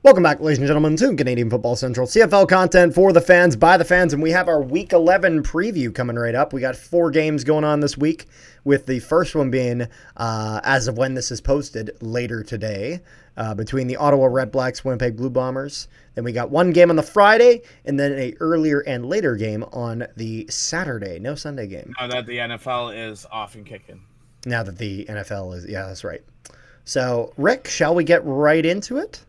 Welcome back, ladies and gentlemen, to Canadian Football Central. CFL content for the fans, by the fans, and we have our Week 11 preview coming right up. We got 4 games going on this week, with the first one being, as of when this is posted, later today, between the Ottawa Red Blacks, Winnipeg Blue Bombers. Then we got one game on the Friday, and then a earlier and later game on the Saturday. No Sunday game. Now that the NFL is off and kicking. Now that the NFL is, yeah, that's right. So, Rick, shall we get right into it?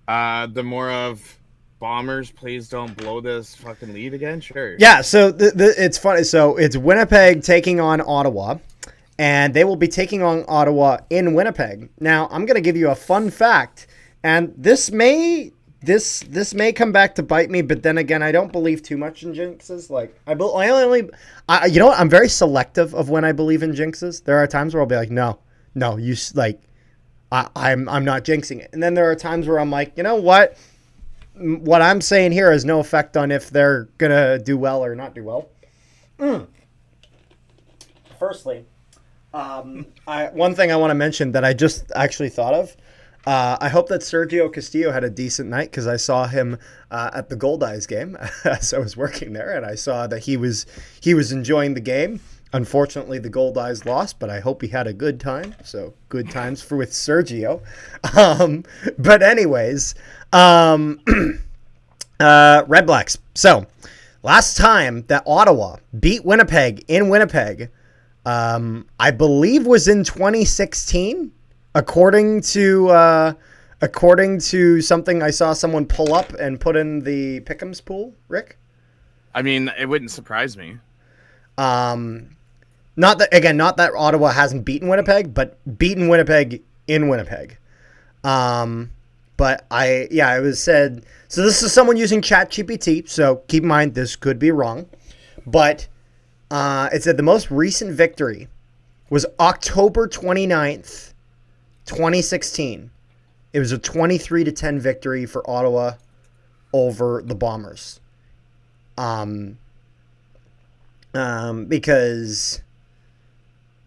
The more of Bombers, please don't blow this fucking lead again. Sure. Yeah, so it's funny. So it's Winnipeg taking on Ottawa, and they will be taking on Ottawa in Winnipeg. Now, I'm going to give you a fun fact, and this may come back to bite me, but then again, I don't believe too much in jinxes. Like you know what? I'm very selective of when I believe in jinxes. There are times where I'll be like, no, you like. I'm not jinxing it. And then there are times where I'm like, you know what? What I'm saying here has no effect on if they're going to do well or not do well. Firstly, one thing I want to mention that I just actually thought of, I hope that Sergio Castillo had a decent night, because I saw him at the Gold Eyes game as I was working there, and I saw that he was enjoying the game. Unfortunately, the Gold Eyes lost, but I hope he had a good time. So good times with Sergio. But anyways, Red Blacks. So last time that Ottawa beat Winnipeg in Winnipeg, I believe was in 2016, according to something I saw someone pull up and put in the Pick'ems pool. Rick? I mean, it wouldn't surprise me. Not that Ottawa hasn't beaten Winnipeg, but beaten Winnipeg in Winnipeg. But it was said, so this is someone using ChatGPT, so keep in mind this could be wrong. But it said the most recent victory was October 29th, 2016. It was a 23-10 victory for Ottawa over the Bombers. Because,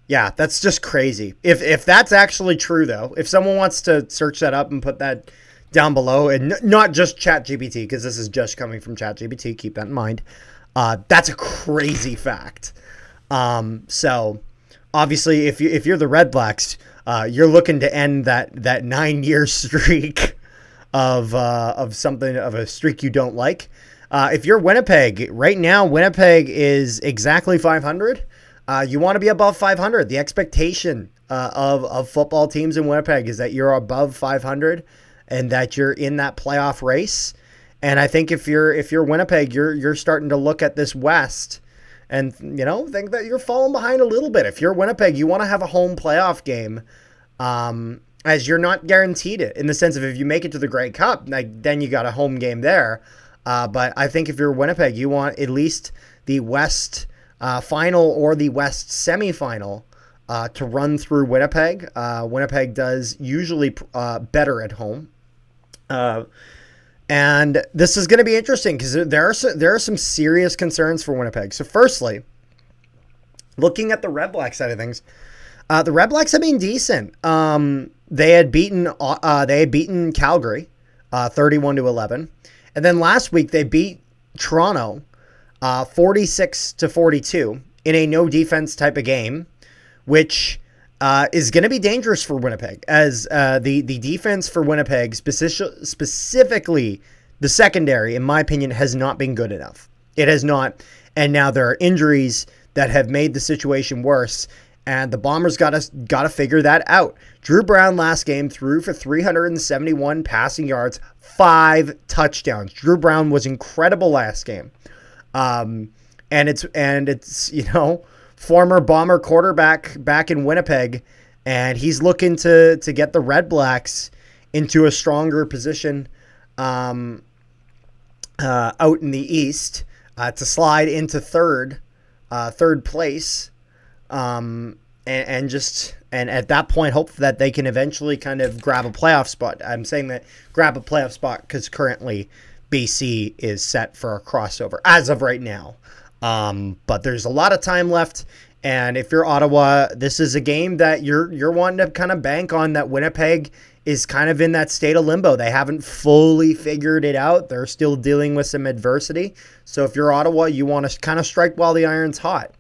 yeah, that's just crazy. If that's actually true, though, if someone wants to search that up and put that down below, and not just ChatGPT, because this is just coming from ChatGPT, keep that in mind, that's a crazy fact. So, obviously, if you're the Red Blacks, you're looking to end that 9-year streak of a streak you don't like. If you're Winnipeg, right now, Winnipeg is exactly 500. You want to be above 500. The expectation of football teams in Winnipeg is that you're above 500 and that you're in that playoff race. And I think if you're Winnipeg, you're starting to look at this West and think that you're falling behind a little bit. If you're Winnipeg, you want to have a home playoff game, as you're not guaranteed it, in the sense of if you make it to the Grey Cup, then you got a home game there. But I think if you're Winnipeg, you want at least the West final or the West semifinal to run through Winnipeg. Winnipeg does usually better at home. And this is going to be interesting because there are some serious concerns for Winnipeg. So firstly, looking at the Red Black side of things, the Red Blacks have been decent. They had beaten Calgary 31-11. And then last week they beat Toronto 46-42 in a no defense type of game, which is going to be dangerous for Winnipeg, as the defense for Winnipeg, specifically the secondary, in my opinion, has not been good enough. It has not. And now there are injuries that have made the situation worse. And the Bombers got to figure that out. Drew Brown last game threw for 371 passing yards, 5 touchdowns. Drew Brown was incredible last game. And it's former Bomber quarterback back in Winnipeg, and he's looking to get the Red Blacks into a stronger position out in the East, to slide into third place. And at that point, hope that they can eventually kind of grab a playoff spot. I'm saying that grab a playoff spot because currently BC is set for a crossover as of right now. But there's a lot of time left, And if you're Ottawa, this is a game that you're wanting to kind of bank on, that Winnipeg is kind of in that state of limbo. They haven't fully figured it out. They're still dealing with some adversity. So if you're Ottawa, you want to kind of strike while the iron's hot.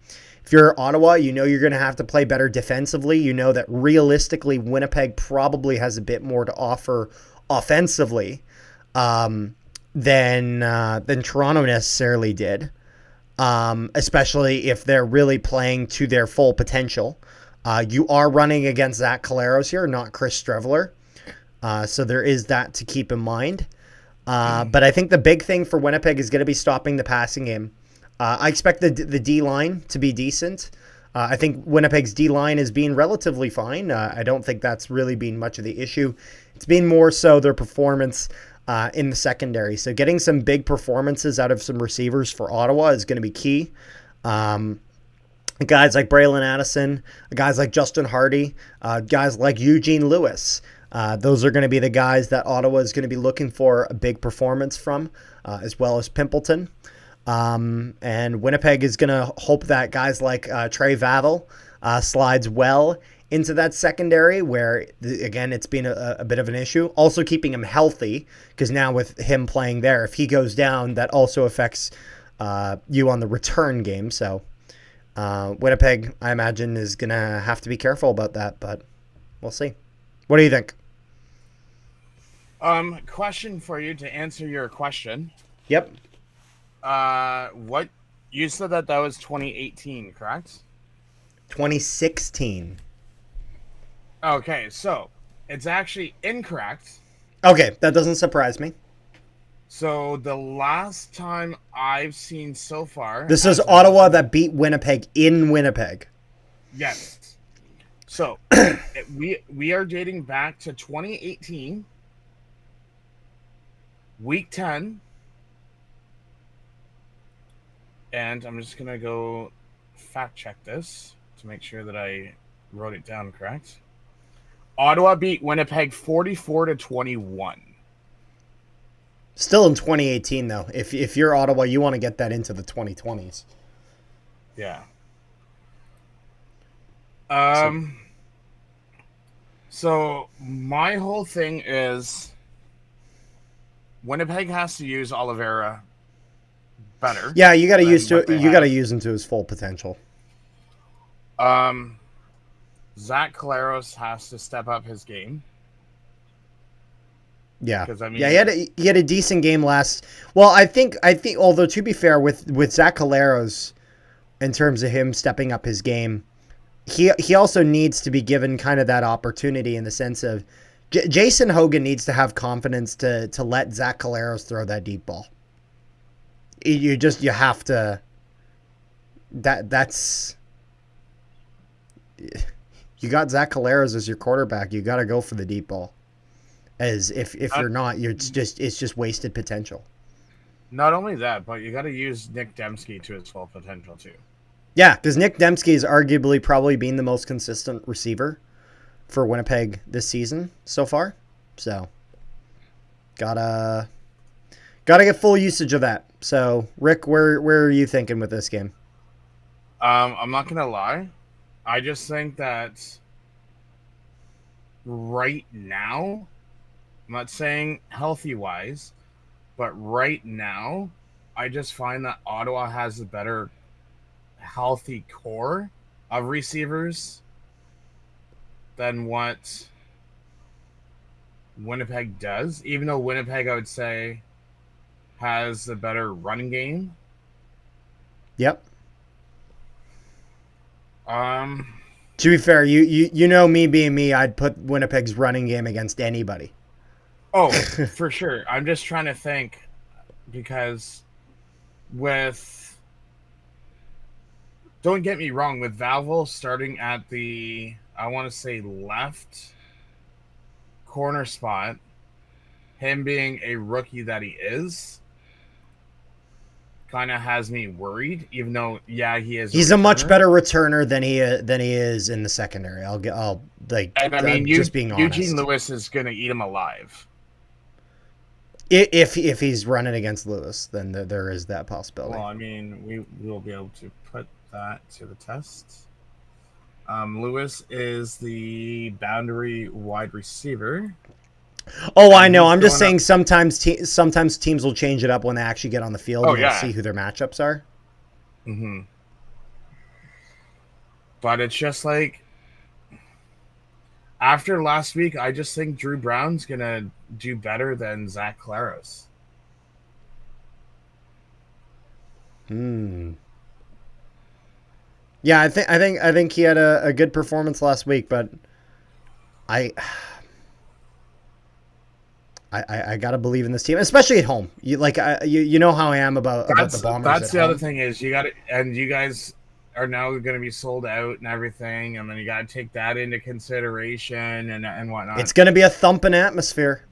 If you're Ottawa, you know you're going to have to play better defensively. You know that realistically, Winnipeg probably has a bit more to offer offensively than Toronto necessarily did. Especially if they're really playing to their full potential. You are running against Zach Collaros here, not Chris Streveler. So there is that to keep in mind. But I think the big thing for Winnipeg is going to be stopping the passing game. I expect the D-line to be decent. I think Winnipeg's D-line is being relatively fine. I don't think that's really been much of the issue. It's been more so their performance in the secondary. So getting some big performances out of some receivers for Ottawa is going to be key. Guys like Braylon Addison, guys like Justin Hardy, guys like Eugene Lewis. Those are going to be the guys that Ottawa is going to be looking for a big performance from, as well as Pimpleton. And Winnipeg is going to hope that guys like Trey Vavel slides well into that secondary where, again, it's been a bit of an issue. Also keeping him healthy, because now with him playing there, if he goes down, that also affects you on the return game. So Winnipeg, I imagine, is going to have to be careful about that, but we'll see. What do you think? Question for you to answer your question. Yep. What you said that was 2018, correct? 2016. Okay, so it's actually incorrect. Okay, that doesn't surprise me. So the last time I've seen so far, this is Ottawa that beat Winnipeg in Winnipeg. Yes. So we are dating back to 2018, week 10. And I'm just going to go fact check this to make sure that I wrote it down correct. Ottawa beat Winnipeg 44-21. Still in 2018, though. If you're Ottawa, you want to get that into the 2020s. Yeah. So my whole thing is Winnipeg has to use Oliveira better. Yeah, you got to use him to his full potential. Zach Collaros has to step up his game. Yeah, I mean, he had a decent game last. Well, I think. Although to be fair, with Zach Collaros, in terms of him stepping up his game, he also needs to be given kind of that opportunity in the sense of Jason Hogan needs to have confidence to let Zach Collaros throw that deep ball. You have to. That's. You got Zach Collaros as your quarterback. You got to go for the deep ball. As if you're not, it's just wasted potential. Not only that, but you got to use Nick Dembski to his full potential too. Yeah, because Nick Dembski is arguably probably been the most consistent receiver for Winnipeg this season so far. So gotta get full usage of that. So Rick, where are you thinking with this game? I'm not gonna lie. I just think that right now, I'm not saying healthy-wise, but right now, I just find that Ottawa has a better healthy core of receivers than what Winnipeg does. Even though Winnipeg, I would say, has a better running game. Yep. To be fair, you know me being me, I'd put Winnipeg's running game against anybody. Oh, for sure. I'm just trying to think because don't get me wrong, with Valvo starting at the, I want to say, left corner spot, him being a rookie that he is, kind of has me worried, even though, yeah, he is. He's a much better returner than he is in the secondary. Just being honest. Eugene Lewis is going to eat him alive. If he's running against Lewis, then there is that possibility. Well, I mean, we will be able to put that to the test. Lewis is the boundary wide receiver. Oh, I And know. he's I'm just going up. saying sometimes teams will change it up when they actually get on the field Oh, and you'll yeah. see who their matchups are. hmm But it's just like, after last week, I just think Drew Brown's going to do better than Zach Claros. Yeah, I think he had a good performance last week, but I I gotta believe in this team, especially at home. You know how I am about the Bombers That's at the other home. thing is you got to, and you guys are now going to be sold out and everything, and then you got to take that into consideration and whatnot. It's gonna be a thumping atmosphere.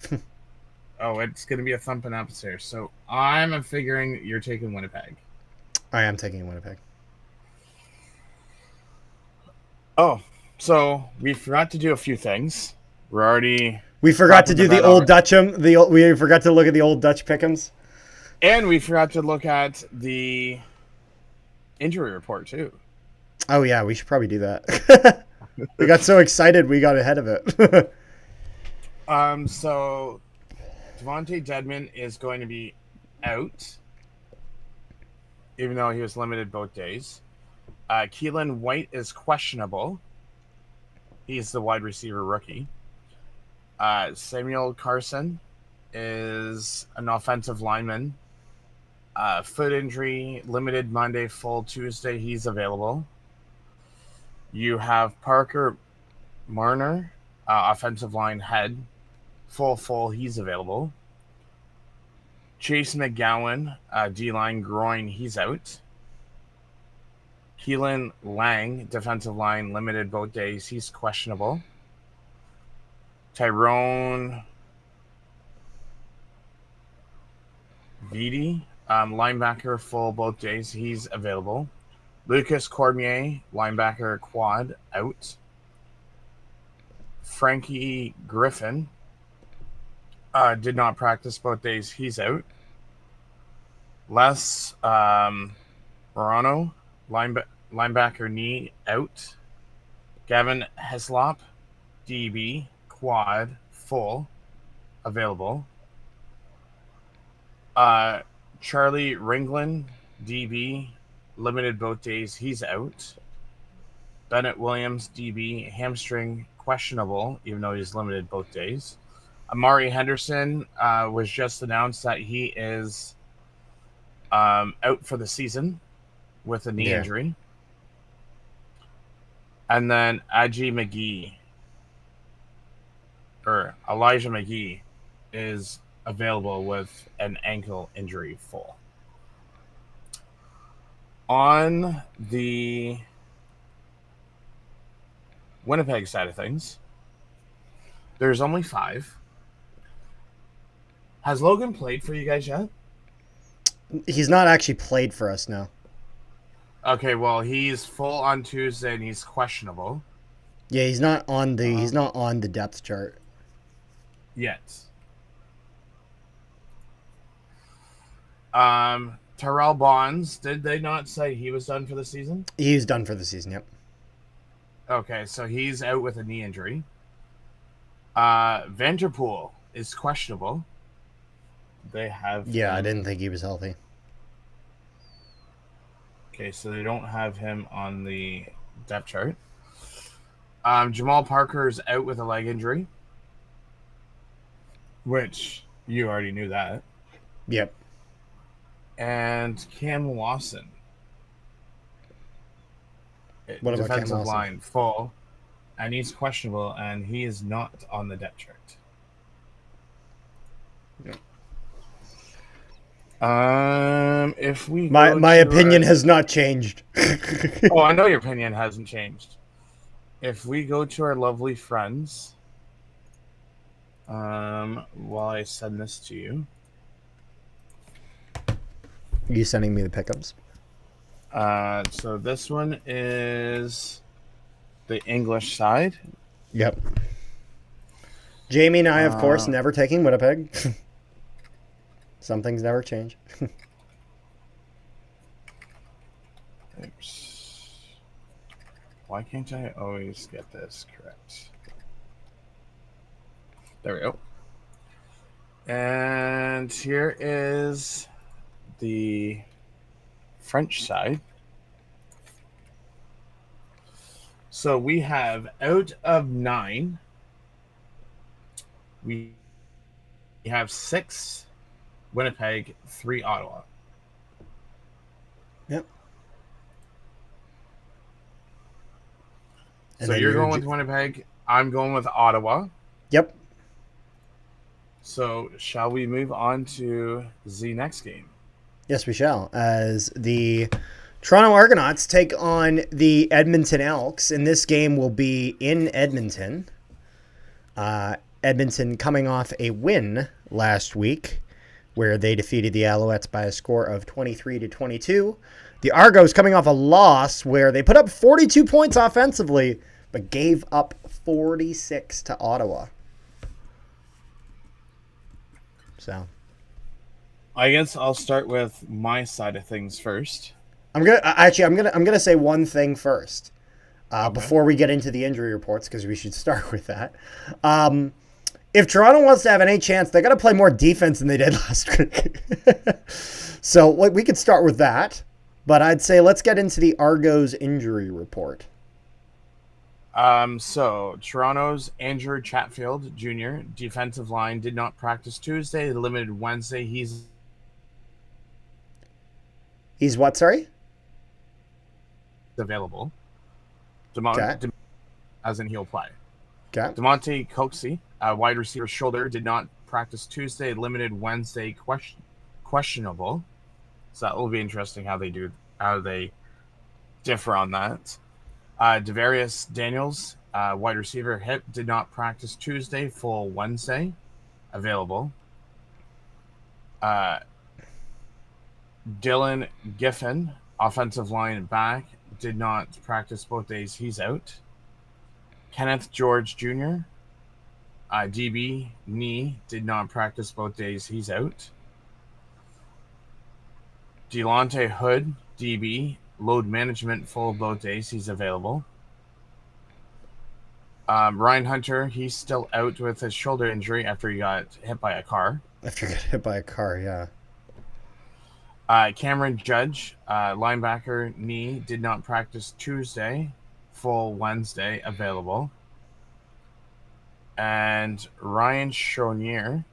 Oh, it's going to be a thumping atmosphere. So I'm figuring you're taking Winnipeg. I am taking Winnipeg. Oh, so we forgot to do a few things. We're already We forgot to crapping the do the bed old already. Dutchum. We forgot to look at the old Dutch pickums. And we forgot to look at the injury report too. Oh yeah, we should probably do that. We got so excited we got ahead of it. So Devontae Dedmon is going to be out, even though he was limited both days. Keelan White is questionable. He's the wide receiver rookie. Samuel Carson is an offensive lineman. Foot injury, limited Monday, full Tuesday. He's available. You have Parker Marner, offensive line head, full. He's available. Chase McGowan, D-line groin. He's out. Keelan Lang, defensive line, limited both days. He's questionable. Tyrone Vitti, linebacker, full both days. He's available. Lucas Cormier, linebacker, quad, out. Frankie Griffin did not practice both days. He's out. Les Morano, linebacker, knee, out. Gavin Heslop, DB, quad, full, available. Charlie Ringland, DB, limited both days. He's out. Bennett Williams, DB, hamstring, questionable, even though he's limited both days. Amari Henderson was just announced that he is out for the season with a knee Yeah. injury. And then Elijah McGee is available with an ankle injury full. On the Winnipeg side of things, there's only 5. Has Logan played for you guys yet? He's not actually played for us now. Okay, well, he's full on Tuesday and he's questionable. Yeah, he's not on the depth chart Yet. Terrell Bonds, did they not say he was done for the season? He's done for the season. Yep. Okay, so he's out with a knee injury. Vanderpool is questionable. They have Yeah, him. I didn't think he was healthy. Okay, so they don't have him on the depth chart. Jamal Parker is out with a leg injury, which you already knew that. Yep. And Cam Lawson, What about Cam defensive Lawson? line, full, and he's questionable, and he is not on the depth chart. Yeah. If we my opinion has not changed. Oh, I know your opinion hasn't changed. If we go to our lovely friends, while I send this to you, You sending me the pickups? so this one is the English side. Yep. Jamie and I, of course, never taking Winnipeg. Some things never change. Oops. Why can't I always get this correct? There we go. And here is the French side. So we have out of 9, we have 6 Winnipeg, 3 Ottawa. Yep. And So then you're going with Winnipeg. I'm going with Ottawa. Yep. So shall we move on to the next game? Yes, we shall. As the Toronto Argonauts take on the Edmonton Elks, and this game will be in Edmonton. Edmonton coming off a win last week where they defeated the Alouettes by a score of 23-22. The Argos coming off a loss where they put up 42 points offensively but gave up 46 to Ottawa. So I guess I'll start with my side of things first. I'm gonna say one thing first Okay. before we get into the injury reports, because we should start with that. If Toronto wants to have any chance, they got to play more defense than they did last week. So we could start with that, but I'd say let's get into the Argos injury report. So Toronto's Andrew Chatfield Jr. defensive line did not practice Tuesday, limited Wednesday. He's What, sorry? available. Okay. As in he'll play. Okay. DeMonte Coxey, wide receiver shoulder, did not practice Tuesday, limited Wednesday, questionable. So that will be interesting how they differ on that. Devarius Daniels, wide receiver hip, did not practice Tuesday, full Wednesday, available. Dylan Giffen, offensive line back, did not practice both days. He's out. Kenneth George Jr., DB, knee, did not practice both days. He's out. Delonte Hood, DB, load management, full both days. He's available. Ryan Hunter, he's still out with his shoulder injury after he got hit by a car. After getting hit by a car, yeah. Cameron Judge, linebacker, knee, did not practice Tuesday, full Wednesday, available. And Ryan Choinier,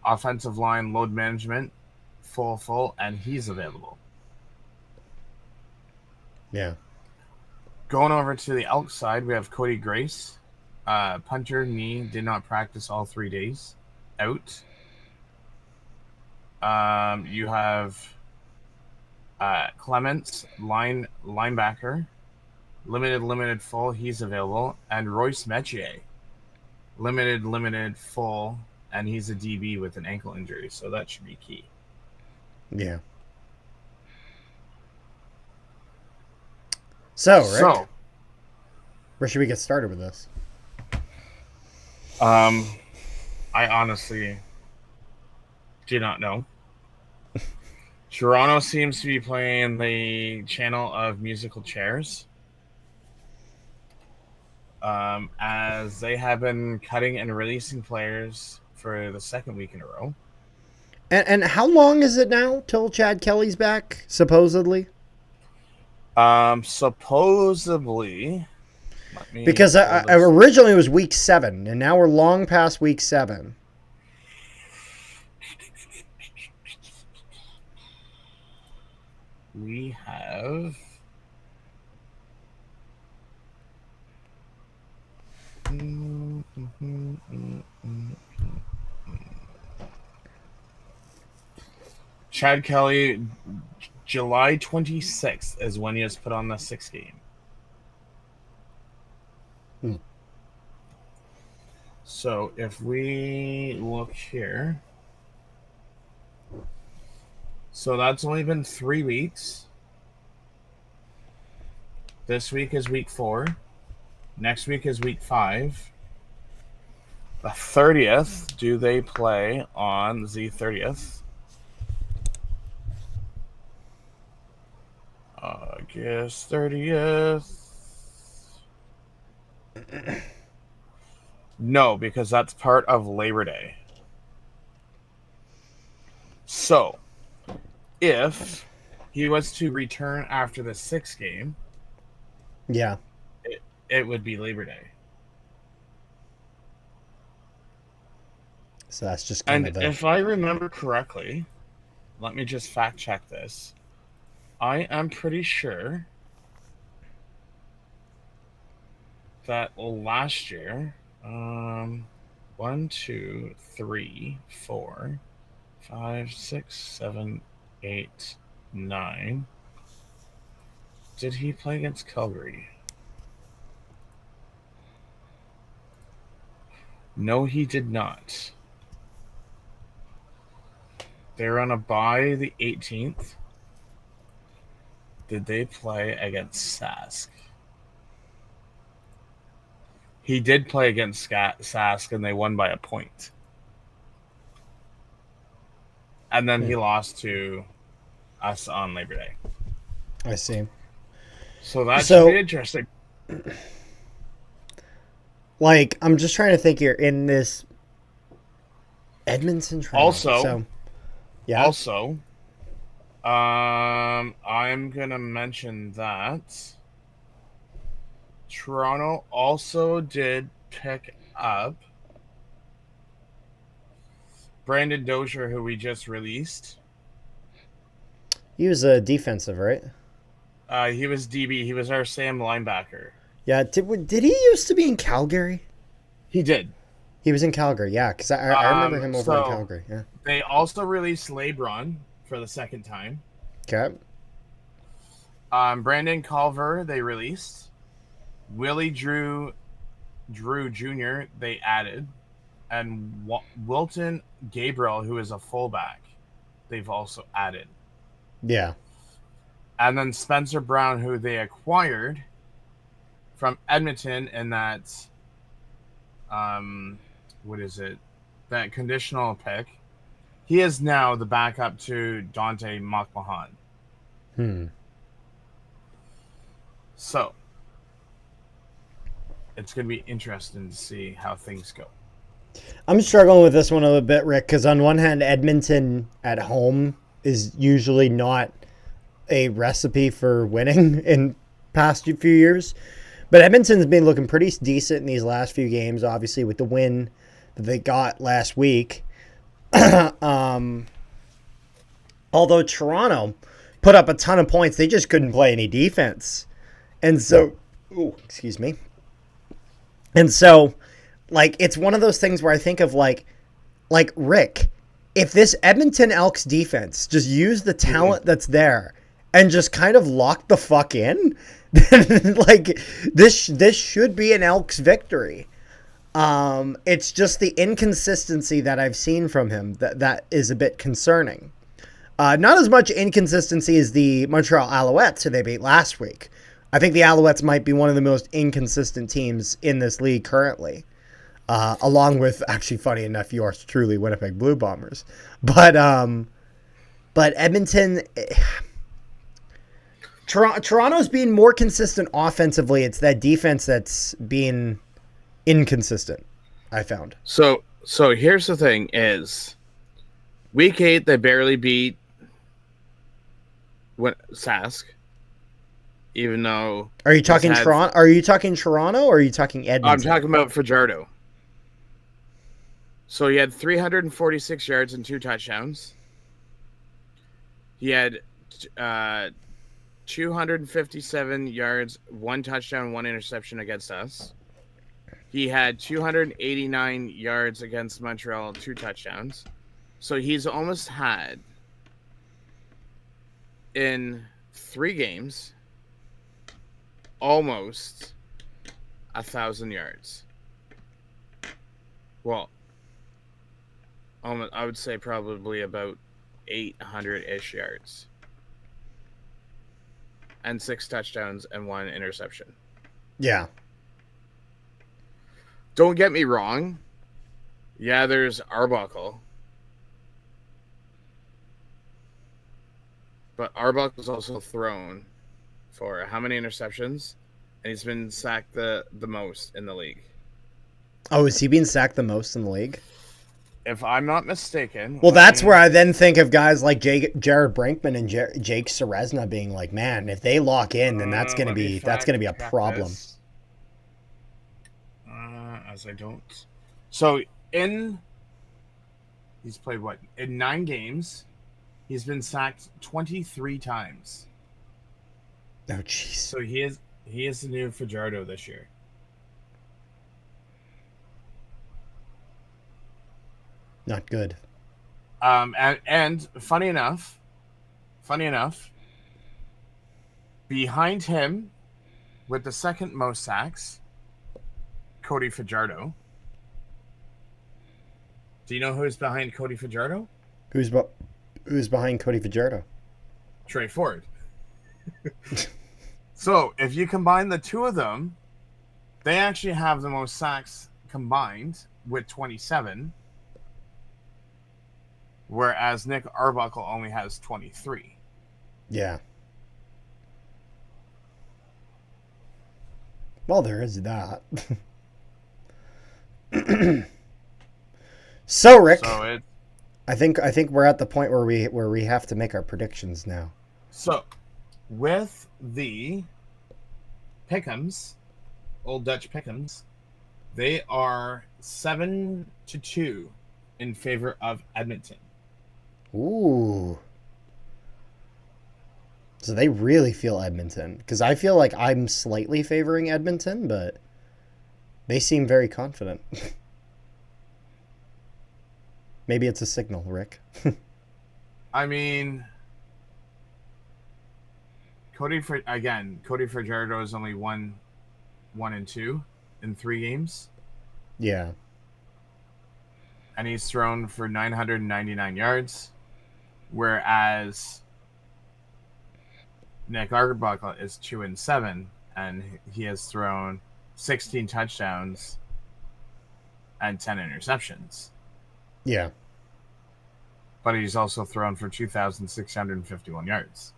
offensive line, load management, full, and he's available. Yeah. Going over to the Elk side, we have Cody Grace, punter, knee, did not practice all 3 days, out. You have Clements, linebacker, limited, full, he's available. And Royce Metier, limited, full, and he's a DB with an ankle injury, so that should be key. Yeah. So, Rick, where should we get started with this? I honestly do not know. Toronto seems to be playing the channel of musical chairs, as they have been cutting and releasing players for the second week in a row. And how long is it now till Chad Kelly's back, supposedly? Supposedly, because originally it was week 7, and now we're long past week 7. We have Chad Kelly. July 26th is when he has put on the 6th game. So if we look here, so that's only been 3 weeks. This week is week 4. Next week is week 5. The 30th, do they play on the 30th? August 30th. No, because that's part of Labor Day. So, if he was to return after the 6th game, Yeah. it would be Labor Day. So that's just kind And of a. if I remember correctly, let me just fact check this. I am pretty sure that last year, 1, 2, 3, 4, 5, 6, 7, 8, 9. Did he play against Calgary? No, he did not. They're on a bye the 18th. Did they play against Sask? He did play against Sask, and they won by a point. And then he lost to us on Labor Day. I see. So that should be So, interesting. like, I'm just trying to think here in this Edmonton Toronto. So, yeah. Also, I'm gonna mention that Toronto also did pick up Brandon Dozier, who we just released. He was a defensive, right? He was DB. He was our Sam linebacker. Yeah. Did he used to be in Calgary? He did. He was in Calgary, yeah, because I remember him over in Calgary. Yeah. They also released LeBron for the 2nd time. Okay. Brandon Culver they released. Willie Drew Jr. they added, and Wilton Gabriel, who is a fullback, they've also added. Yeah. And then Spencer Brown, who they acquired from Edmonton, and that what is it? That conditional pick. He is now the backup to Dante Makmahan. So it's going to be interesting to see how things go. I'm struggling with this one a little bit, Rick, because on one hand, Edmonton at home is usually not a recipe for winning in past few years. But Edmonton's been looking pretty decent in these last few games, obviously, with the win that they got last week. Although Toronto put up a ton of points, they just couldn't play any defense. And so, excuse me. And so, like, it's one of those things where I think of, like Rick, if this Edmonton Elks defense just used the talent that's there and just kind of locked the fuck in, then, like, this should be an Elks victory. It's just the inconsistency that I've seen from him that is a bit concerning. Not as much inconsistency as the Montreal Alouettes, who they beat last week. I think the Alouettes might be one of the most inconsistent teams in this league currently, along with, actually, funny enough, yours truly, Winnipeg Blue Bombers. But Edmonton, Toronto's being more consistent offensively. It's that defense that's being inconsistent, I found. So here's the thing: is week 8 they barely beat Sask. Even though, are you talking Toronto? Are you talking Toronto or are you talking Edmonton? I'm talking about Fajardo. So he had 346 yards and 2 touchdowns. He had 257 yards, 1 touchdown, 1 interception against us. He had 289 yards against Montreal, 2 touchdowns. So he's almost had, in 3 games, almost 1,000 yards. Well, I would say probably about 800-ish yards. And 6 touchdowns and 1 interception. Yeah. Don't get me wrong. Yeah, there's Arbuckle. But Arbuckle's also thrown for how many interceptions, and he's been sacked the most in the league. Oh, is he being sacked the most in the league? If I'm not mistaken. Well, that's where I then think of guys like Jared Brinkman and Jake Seresna being like, man, if they lock in, then that's gonna be a problem. As I don't. So he's played what in 9 games, he's been sacked 23 times. Oh, jeez. So he is the new Fajardo this year. Not good. And funny enough, behind him, with the second most sacks, Cody Fajardo. Do you know who's behind Cody Fajardo? Who's behind Cody Fajardo? Trey Ford. So if you combine the two of them, they actually have the most sacks combined with 27. Whereas Nick Arbuckle only has 23. Yeah. Well, there is that. So, Rick, I think we're at the point where we have to make our predictions now. So, with the Pick'ems, Old Dutch Pick'ems, they are 7-2 in favor of Edmonton. Ooh. So they really feel Edmonton. Because I feel like I'm slightly favoring Edmonton, but they seem very confident. Maybe it's a signal, Rick. I mean, Cody Fajardo is only 1-2 in 3 games. Yeah. And he's thrown for 999 yards. Whereas Nick Arbuckle is 2-7, and he has thrown 16 touchdowns and 10 interceptions. Yeah. But he's also thrown for 2,651 yards.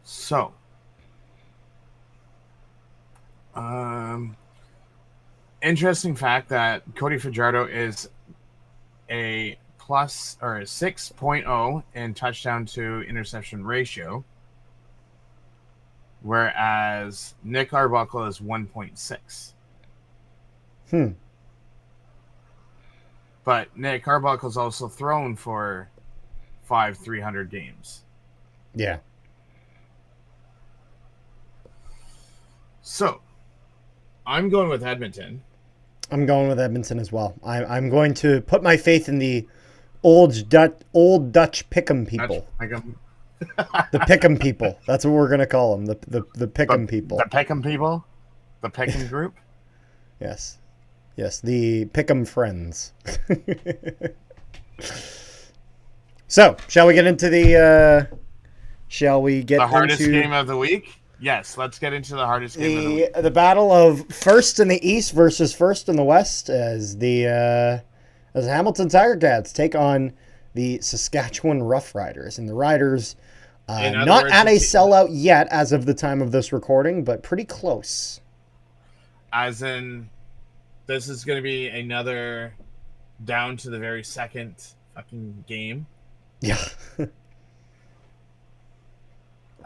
So, interesting fact that Cody Fajardo is a 6.0 in touchdown to interception ratio, whereas Nick Arbuckle is 1.6. But Nick Arbuckle's also thrown for 300 games. Yeah. So, I'm going with Edmonton. I'm going with Edmonton as well. I'm going to put my faith in the old Dutch Pick'em people. The Pick'em people. That's what we're going to call them. The Pick'em people. The Pick'em people? The Pick'em group? Yes. Yes, the Pick'em friends. So, shall we get into the hardest game of the week? Yes, let's get into the hardest game of the week. The battle of first in the East versus first in the West as the Hamilton Tiger Cats take on the Saskatchewan Roughriders. And the Riders not at a sellout yet as of the time of this recording, but pretty close. As in, this is going to be another down to the very second fucking game. Yeah.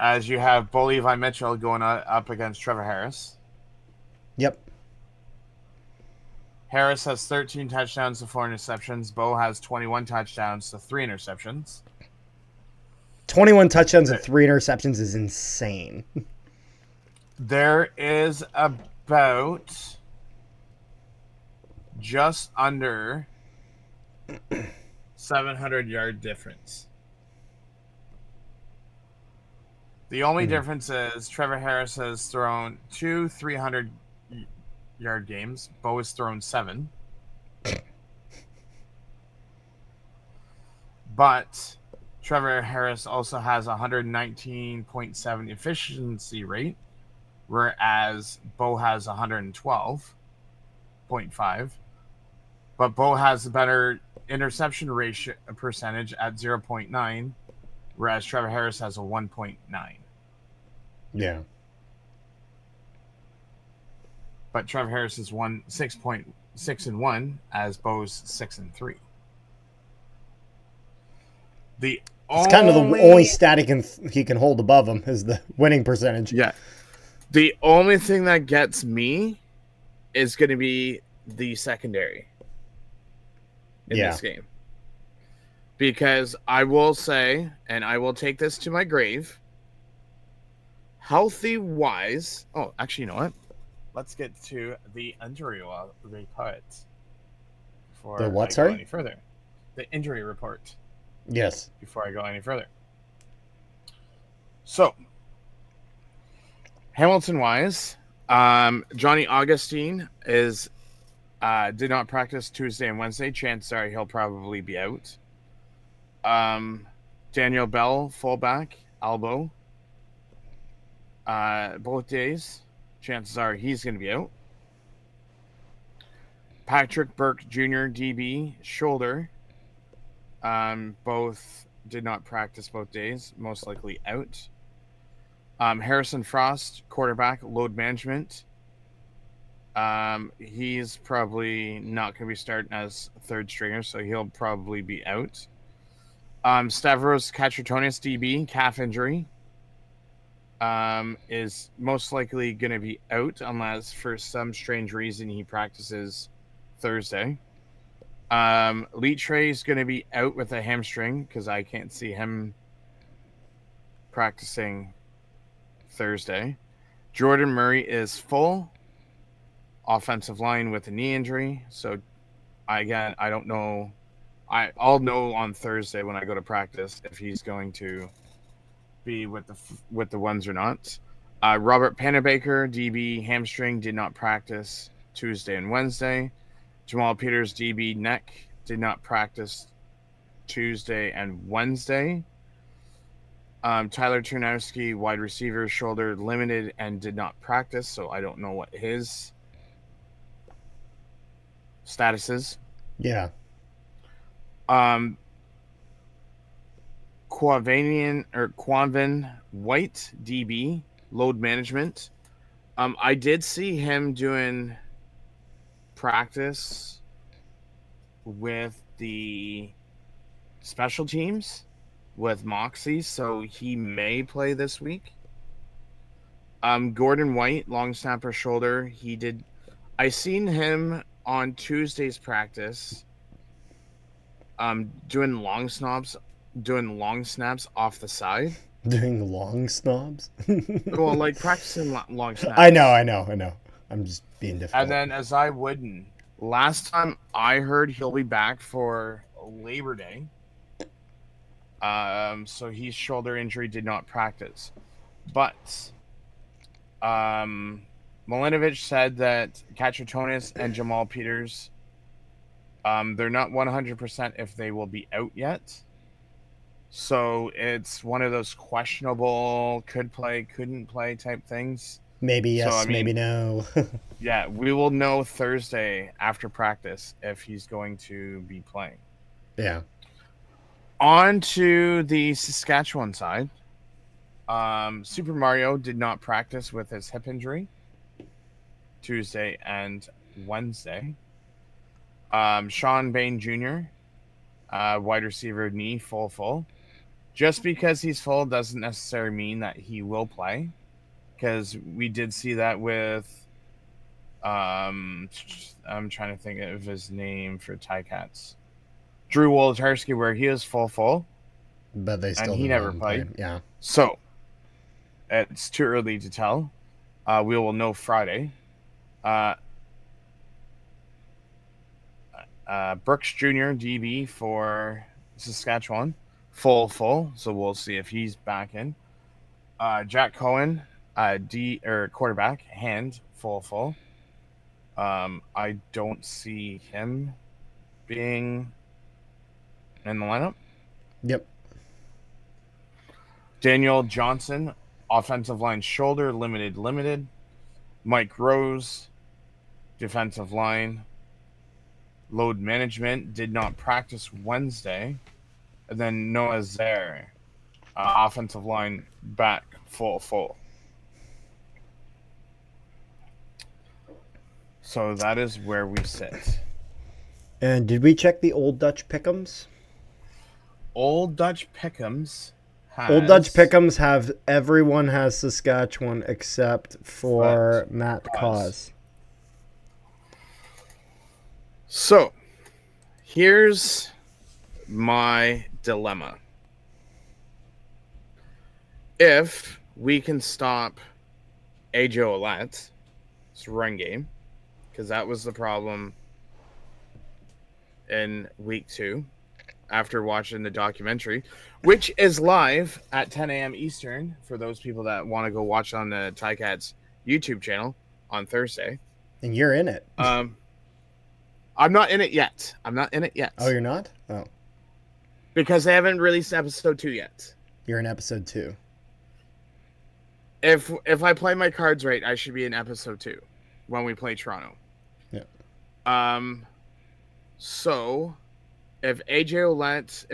As you have Bo Levi Mitchell going up against Trevor Harris. Yep. Harris has 13 touchdowns to 4 interceptions. Bo has 21 touchdowns to 3 interceptions. 21 touchdowns and 3 interceptions is insane. There is about just under 700-yard difference. The only difference is Trevor Harris has thrown 2 300-yard games. Bo has thrown 7. But Trevor Harris also has a 119.7 efficiency rate, whereas Bo has 112.5. But Bo has a better interception ratio percentage at 0.9, whereas Trevor Harris has a 1.9. Yeah. But Trevor Harris is 6.6-1 as Bo's 6-3. The It's kind of the only only stat he can hold above him is the winning percentage. yeah, the only thing that gets me is going to be the secondary in Yeah. this game. Because I will say, and I will take this to my grave, healthy wise. Oh, actually, you know what? Let's get to the injury report The before what? I go Sorry. any further. The injury report Yes. before I go any further. So, Hamilton wise, Johnny Augustine is did not practice Tuesday and Wednesday. Chances are he'll probably be out. Daniel Bell, fullback, elbow. Both days, chances are he's going to be out. Patrick Burke Jr., DB, shoulder. Both did not practice both days, most likely out. Harrison Frost, quarterback, load management. He's probably not going to be starting as third stringer, so he'll probably be out. Stavros Katratonis, DB, calf injury. Is most likely going to be out unless for some strange reason he practices Thursday. Leatre is going to be out with a hamstring because I can't see him practicing Thursday. Jordan Murray is full. Offensive line with a knee injury. So, I don't know. I'll know on Thursday when I go to practice if he's going to be with the ones or not. Robert Panabaker, DB, hamstring, did not practice Tuesday and Wednesday. Jamal Peters, DB, neck, did not practice Tuesday and Wednesday. Tyler Turnowski, wide receiver, shoulder, limited and did not practice, so I don't know what his status is. Yeah. Quavin White, DB, load management. I did see him doing practice with the special teams with Moxie, so he may play this week. Gordon White, long snapper, shoulder. He did. I seen him on Tuesday's practice. Doing long snaps off the side. Doing long snobs. Well, like practicing long snaps. I know. I'm just being difficult. And then as I wouldn't. Last time I heard he'll be back for Labor Day. So his shoulder injury did not practice. But Milinovic said that Katratonis and Jamal Peters, they're not 100% if they will be out yet. So it's one of those questionable, could play, couldn't play type things. Maybe yes, So, I mean, maybe no. Yeah, we will know Thursday after practice if he's going to be playing. Yeah. On to the Saskatchewan side. Super Mario did not practice with his hip injury Tuesday and Wednesday. Sean Bain Jr., wide receiver, knee full. Just because he's full doesn't necessarily mean that he will play, because we did see that with I'm trying to think of his name for Ticats. Drew Wolodarski, where he is full, But they still and he didn't never let him played. play. Yeah. So it's too early to tell. We will know Friday. Brooks Jr., DB for Saskatchewan, full. So we'll see if he's back in. Jack Cohen, quarterback, hand full. I don't see him being in the lineup. Yep. Daniel Johnson, offensive line, shoulder, limited. Mike Rose, defensive line, load management, did not practice Wednesday. And then Noah Zare, offensive line, back full. So that is where we sit. And did we check the Old Dutch Pick'ems? Old Dutch Pick'ems Old Dutch has Pick'ems have everyone has Saskatchewan except for Matt Cause. So here's my dilemma. If we can stop AJ Ouellet's run game, because that was the problem in week 2 after watching the documentary, which is live at 10 a.m. Eastern for those people that want to go watch on the Ticats YouTube channel on Thursday. And you're in it. I'm not in it yet. Oh, you're not? Oh. Because they haven't released episode 2 yet. You're in episode 2. If I play my cards right, I should be in episode 2 when we play Toronto. Yeah. So if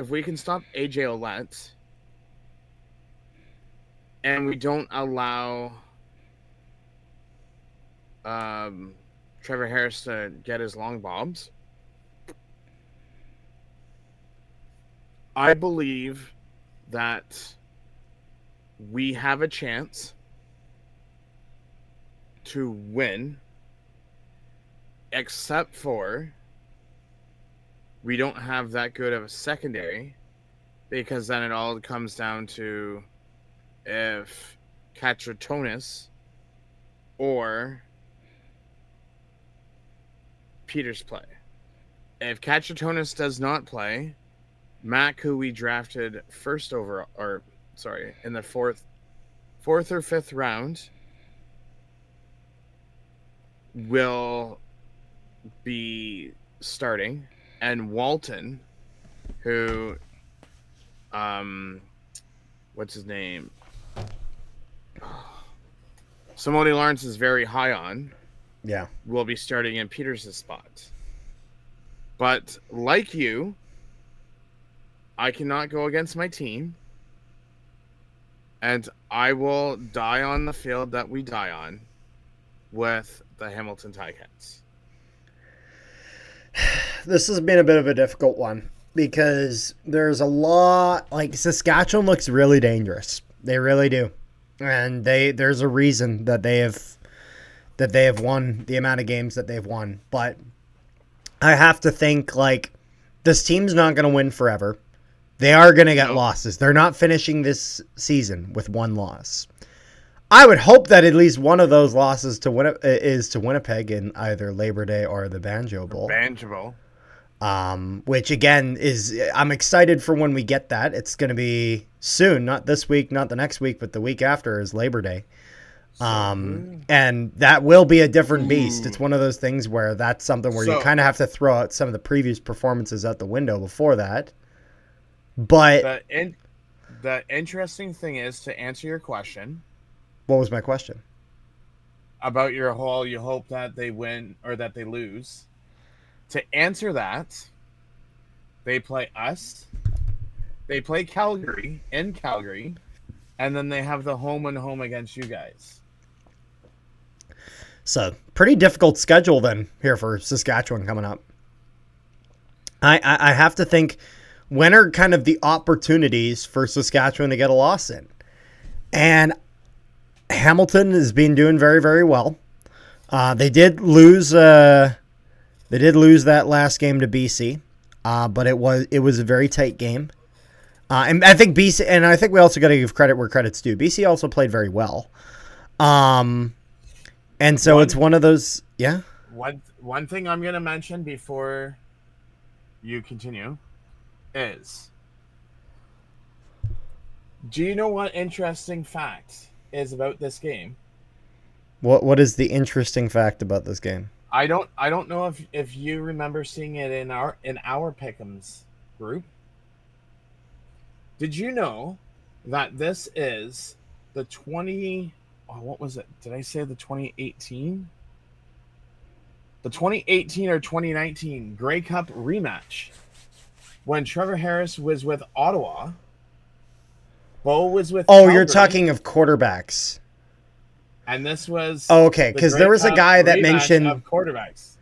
we can stop AJ Ouellet and we don't allow Trevor Harris to get his long bobs, I believe that we have a chance to win, except for we don't have that good of a secondary, because then it all comes down to if Katratonis or Peters play. If Katratonis does not play, Mac, who we drafted in the fourth or fifth round, will be starting, and Walton, who, what's his name? Simone Lawrence is very high on. Yeah. Will be starting in Peters' spot. But like you, I cannot go against my team, and I will die on the field that we die on with the Hamilton Ticats. This has been a bit of a difficult one because there's a lot, like Saskatchewan looks really dangerous. They really do. And there's a reason that they have won the amount of games that they've won. But I have to think, like, this team's not going to win forever. They are going to get losses. They're not finishing this season with one loss. I would hope that at least one of those losses is to Winnipeg in either Labor Day or the Banjo Bowl. Which again I'm excited for when we get that. It's going to be soon, not this week, not the next week, but the week after is Labor Day. And that will be a different beast. It's one of those things where that's something where you kind of have to throw out some of the previous performances out the window before that. But the interesting thing is, to answer your question. What was my question? About your whole, you hope that they win or that they lose. To answer that, they play us, they play Calgary in Calgary, and then they have the home and home against you guys. So, pretty difficult schedule then here for Saskatchewan coming up. I have to think, when are kind of the opportunities for Saskatchewan to get a loss in? And Hamilton has been doing very, very well. They did lose that last game to BC, but it was a very tight game. And I think BC, and I think we also got to give credit where credit's due. BC also played very well. And so it's one of those, yeah. One thing I'm going to mention before you continue is, do you know what interesting fact is about this game? What is the interesting fact about this game? I don't know if you remember seeing it in our Pick'ems group. Did you know that this is the 20? Oh, what was it? Did I say the 2018? The 2018 or 2019 Grey Cup rematch, when Trevor Harris was with Ottawa, Bo was with. Oh, Calgary. You're talking of quarterbacks. And this was okay, because there was a guy that mentioned of quarterbacks.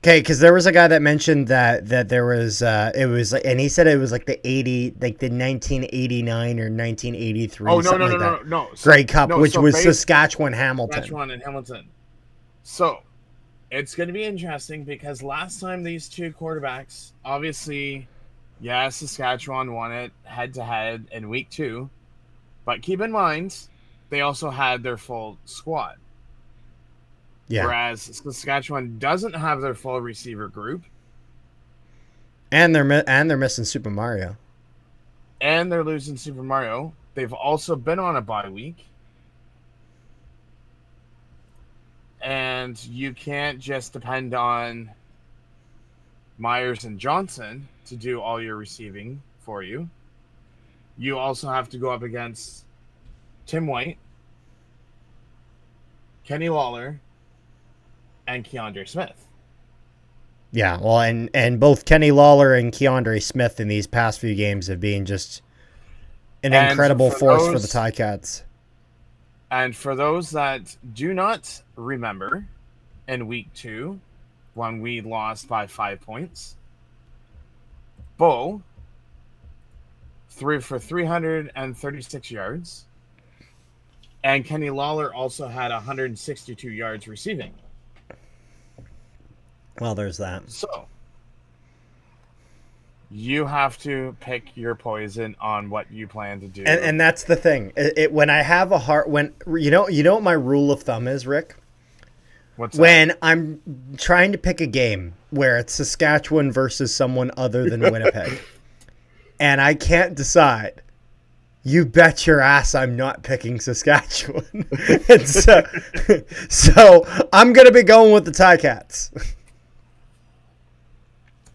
Okay, because there was a guy that mentioned that there was it was like, and he said it was like the 1989 or 1983. Oh something no. Grey Cup, which was Saskatchewan Hamilton. Saskatchewan and Hamilton. So it's going to be interesting because last time these two quarterbacks, obviously, Saskatchewan won it head to head in week 2, but keep in mind they also had their full squad. Yeah. Whereas Saskatchewan doesn't have their full receiver group, and they're missing Super Mario, and they're losing Super Mario. They've also been on a bye week, and you can't just depend on Myers and Johnson to do all your receiving for you. You also have to go up against Tim White, Kenny Lawler, and Keandre Smith. Yeah, well, and both Kenny Lawler and Keandre Smith in these past few games have been just an incredible force for the Ticats. And for those that do not remember, in week 2, when we lost by 5 points, Bo threw for 336 yards, and Kenny Lawler also had 162 yards receiving. Well, there's that. So you have to pick your poison on what you plan to do. And that's the thing. When I have a heart, when you know what my rule of thumb is, Rick? What's that? When I'm trying to pick a game where it's Saskatchewan versus someone other than Winnipeg, and I can't decide, you bet your ass I'm not picking Saskatchewan. And so I'm going to be going with the Ticats.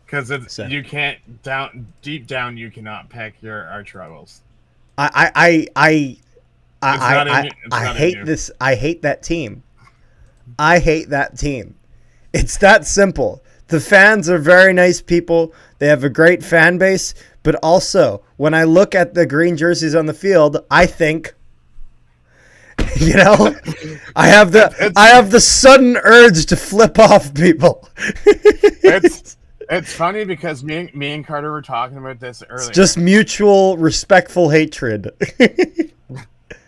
Because you can't deep down you cannot pick your arch rivals. I hate this. I hate that team. I hate that team. It's that simple. The fans are very nice people. They have a great fan base. But also, when I look at the green jerseys on the field, I think, I have the sudden urge to flip off people. It's funny because me and Carter were talking about this earlier. It's just mutual, respectful hatred.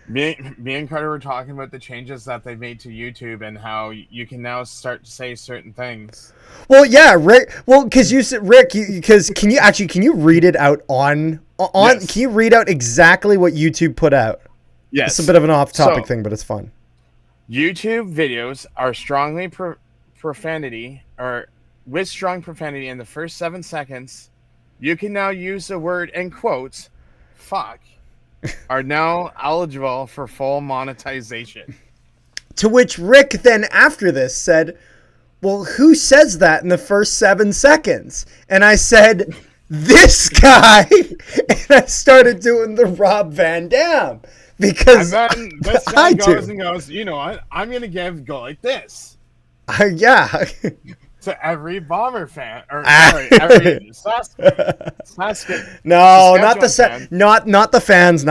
Me and Carter were talking about the changes that they made to YouTube and how you can now start to say certain things. Well, yeah, Rick. Well, because you said Rick. Because can you read it out on? Yes. Can you read out exactly what YouTube put out? Yes. It's a bit of an off-topic thing, but it's fun. YouTube videos are strongly profanity or with strong profanity in the first 7 seconds. You can now use the word in quotes, "fuck," are now eligible for full monetization. To which Rick then after this said, well, who says that in the first 7 seconds? And I said, this guy. And I started doing the Rob Van Dam. Because and then this guy goes and goes, you know what? I'm going to go like this. Yeah. To every Bomber fan, or sorry, every Saskatchewan. No, not the fans.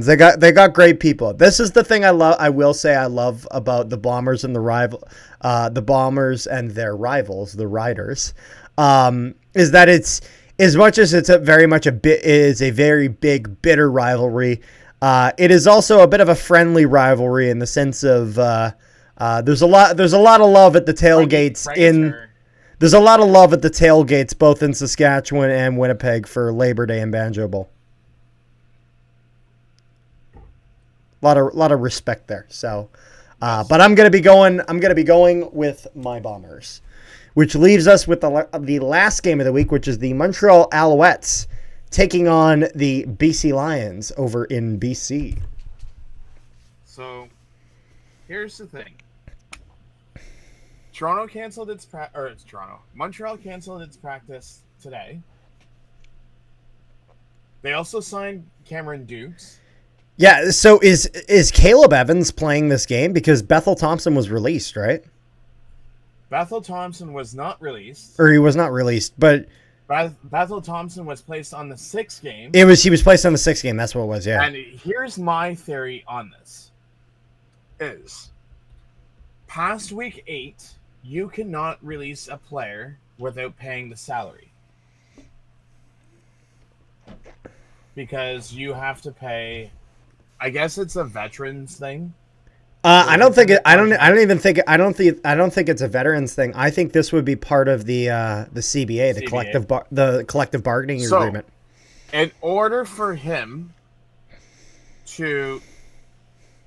They got great people. This is the thing I love. I will say I love about the Bombers and the Bombers and their rivals, the Riders, is that it's as much as it's a very big bitter rivalry. It is also a bit of a friendly rivalry in the sense of there's a lot of love at the tailgates There's a lot of love at the tailgates, both in Saskatchewan and Winnipeg, for Labor Day and Banjo Bowl. A lot of respect there. So, but I'm gonna be going with my Bombers, which leaves us with the last game of the week, which is the Montreal Alouettes taking on the BC Lions over in BC. So, here's the thing. Montreal canceled its practice today. They also signed Cameron Dukes. Yeah, so is Caleb Evans playing this game? Because Bethel Thompson was released, right? Bethel Thompson was not released. Or he was not released, but Bethel Thompson was placed on the 6th game. He was placed on the 6th game, that's what it was, yeah. And here's my theory on this. past week 8, you cannot release a player without paying the salary. Because you have to pay, I guess it's a veterans thing. I don't think it. I don't. I don't even think. I don't think. I don't think it's a veterans thing. I think this would be part of the CBA, the collective bargaining agreement. In order for him to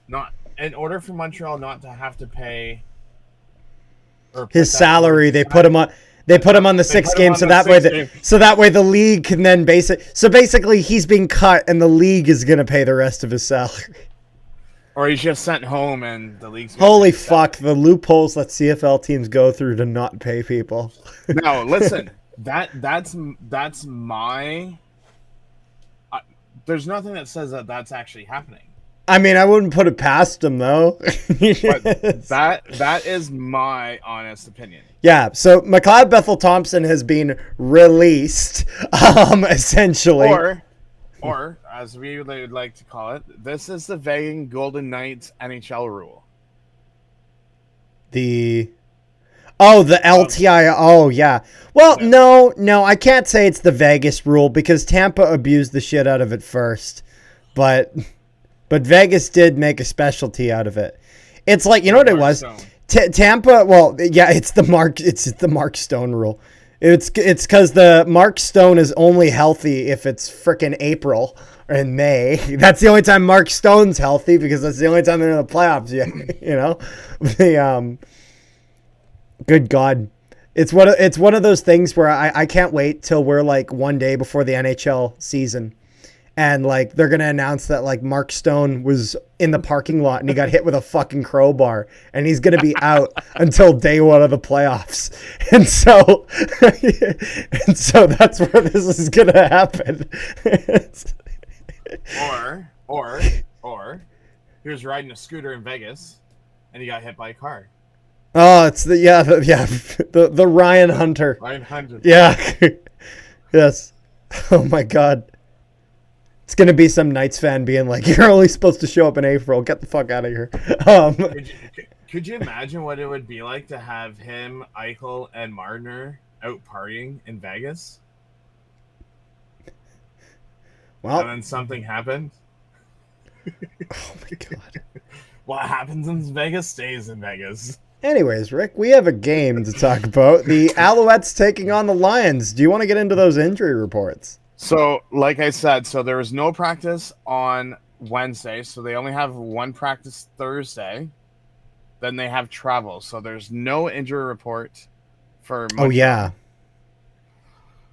not, in order for Montreal not to have to pay his salary, they put him on. They put him on the 6th game, so that way the league can then basically he's being cut, and the league is gonna pay the rest of his salary. Or he's just sent home, and the league's holy fuck, the loopholes that CFL teams go through to not pay people. No, listen, that's my. There's nothing that says that that's actually happening. I mean, I wouldn't put it past him though. But that is my honest opinion. Yeah, so McLeod Bethel-Thompson has been released, essentially. Or, as we would like to call it, this is the Vegas Golden Knights NHL rule. The LTI. Oh, yeah. Well, no, I can't say it's the Vegas rule because Tampa abused the shit out of it first. But Vegas did make a specialty out of it. It's like, you know what it was? Tampa, well, yeah, it's the Mark Stone rule. It's because the Mark Stone is only healthy if it's frickin' April or in May. That's the only time Mark Stone's healthy because that's the only time they're in the playoffs. You know, good God, it's one of those things where I can't wait till we're like one day before the NHL season. And, like, they're going to announce that, like, Mark Stone was in the parking lot and he got hit with a fucking crowbar. And he's going to be out until day 1 of the playoffs. And so that's where this is going to happen. or he was riding a scooter in Vegas and he got hit by a car. Oh, it's the Ryan Hunter. Ryan Hunter. Yeah. Yes. Oh, my God. It's going to be some Knights fan being like, you're only supposed to show up in April. Get the fuck out of here. Could you imagine what it would be like to have him, Eichel, and Marner out partying in Vegas? Well, and then something happened? Oh, my God. What happens in Vegas stays in Vegas. Anyways, Rick, we have a game to talk about. The Alouettes taking on the Lions. Do you want to get into those injury reports? So, like I said, there was no practice on Wednesday, so they only have one practice Thursday. Then they have travel, so there's no injury report for Montreal. Oh, yeah.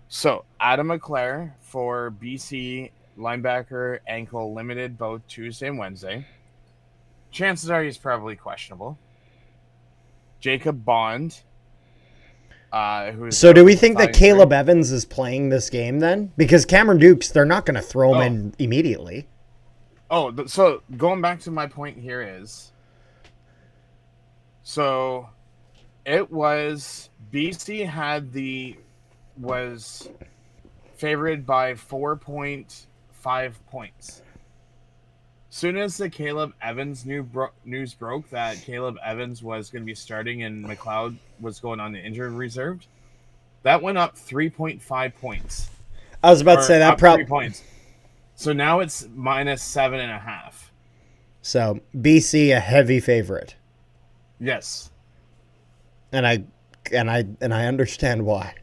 So, Adam McClare for BC, linebacker, ankle limited both Tuesday and Wednesday. Chances are he's probably questionable. Jacob Bond. So do we think that Caleb Evans is playing this game then? Because Cameron Dukes, they're not going to throw him in immediately. Oh, so going back to my point here is, so it was BC was favored by 4.5 points. Soon as the Caleb Evans news broke that Caleb Evans was going to be starting and McLeod was going on the injured reserve, that went up 3.5 points. I was about to say that probably 3 points. So now it's minus 7.5. So BC a heavy favorite. Yes. And I understand why.